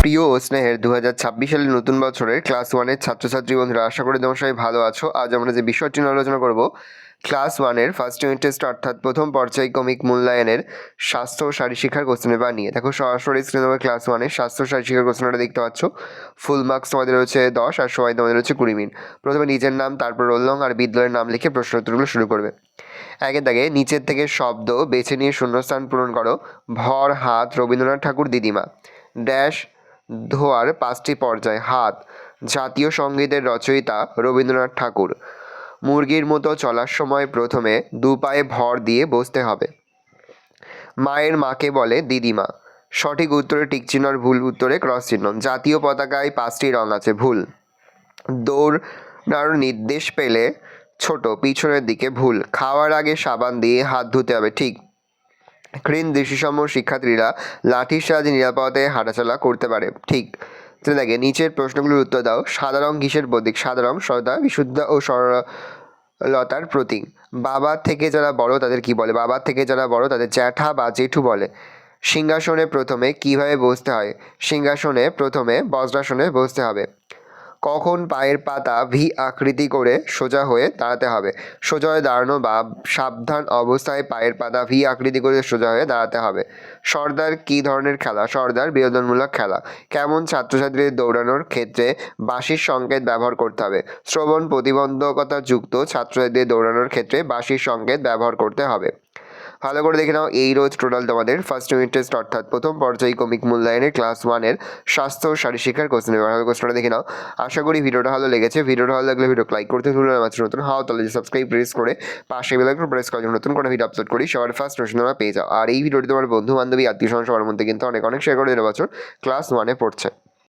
প্রিয় ও স্নেহের 2026 সালের নতুন বছরের ক্লাস ওয়ানের ছাত্রছাত্রী বন্ধুরা, আশা করি তোমরা সবাই ভালো আছো। আজ আমরা যে বিষয়টি নিয়ে আলোচনা করব, ক্লাস ওয়ানের ফার্স্ট ইউনিট টেস্ট অর্থাৎ প্রথম পর্যায়ক্রমিক মূল্যায়নের স্বাস্থ্য ও শারীরশিক্ষার কোশ্চেন পেপার নিয়ে। দেখো সরাসরি স্ক্রিনে তোমার ক্লাস ওয়ানের স্বাস্থ্য ও শারীরশিক্ষার কোশ্চেনটা দেখতে পাচ্ছ। ফুল মার্কস তোমাদের রয়েছে 10 আর সময় তোমাদের রয়েছে 20 মিনিট। প্রথমে নিজের নাম, তারপর রোল নং আর বিদ্যালয়ের নাম লিখে প্রশ্ন উত্তরগুলো শুরু করবে। একের দাগে নিচের থেকে শব্দ বেছে নিয়ে শূন্যস্থান পূরণ করো। ভর হাত রবীন্দ্রনাথ ঠাকুর দিদিমা। ড্যাশ ধোয়ার 5টি পর্যায়। হাত জাতীয় সঙ্গীতের রচয়িতা রবীন্দ্রনাথ ঠাকুর। মুরগির মতো চলার সময় প্রথমে দু পায়ে ভর দিয়ে বসতে হবে। মায়ের মাকে বলে দিদিমা। সঠিক উত্তরে টিক চিহ্ন আর ভুল উত্তরে ক্রস চিহ্ন। জাতীয় পতাকায় 5টি রং আছে, ভুল। দৌড়ার নির্দেশ পেলে ছোট পিছনের দিকে, ভুল। খাওয়ার আগে সাবান দিয়ে হাত ধুতে হবে, ঠিক। ক্ষীণ দৃষ্টিসম শিক্ষার্থীরা লাঠির সাহায্যে নিরাপদে হাঁটাচলা করতে পারে, ঠিক। দেখে নিচের প্রশ্নগুলোর উত্তর দাও। সাদা রং কিসের প্রতীক? সাদা রং সততা, বিশুদ্ধতা ও সরলতার প্রতীক। বাবার থেকে যারা বড় তাদের কি বলে? বাবার থেকে যারা বড় তাদের জ্যাঠা বা জেঠু বলে। সিংহাসনে প্রথমে কিভাবে বসতে হয়? সিংহাসনে প্রথমে বজ্রাসনে বসতে হবে। কখন পায়ের পাতা ভি আকৃতি করে সোজা হয়ে দাঁড়াতে হবে? সোজা হয়ে দাঁড়ানো বা সাবধান অবস্থায় পায়ের পাতা ভি আকৃতি করে সোজা হয়ে দাঁড়াতে হবে। সর্দার কী ধরনের খেলা? সর্দার বিনোদনমূলক খেলা। কেমন ছাত্রছাত্রীদের দৌড়ানোর ক্ষেত্রে বাঁশির সংকেত ব্যবহার করতে হবে? শ্রবণ প্রতিবন্ধকতা যুক্ত ছাত্রছাত্রীদের দৌড়ানোর ক্ষেত্রে বাঁশির সংকেত ব্যবহার করতে হবে। ভালো করে দেখে নাও, এই রোজ টোটাল তোমাদের ফার্স্ট ইউনিট টেস্ট অর্থাৎ প্রথম পর্যায়ক্রমিক মূল্যায়নের ক্লাস ওয়ানের স্বাস্থ্য ও শারীরশিক্ষার কোশ্চেন পেপার। ভালো কোশ্চেনটা দেখে নাও। আশা করি ভিডিওটা ভালো লেগেছে। ভিডিওটা ভালো লাগলে ভিডিও লাইক করতে ভুলো না। মাত্র নতুন হাও তাহলে সাবস্ক্রাইব প্রেস করে পাশে বেল আইকন প্রেস করে নতুন কোনো ভিডিও আপলোড করি সবার ফার্স্ট নোটিফিকেশন তোমরা পেয়ে যাও। আর এই ভিডিওটি তোমার বন্ধু বান্ধবী আত্মীয় স্বজনের মধ্যে কিন্তু অনেক শেয়ার করে দেওয়া বছর ক্লাস ওয়ানে পড়ছে।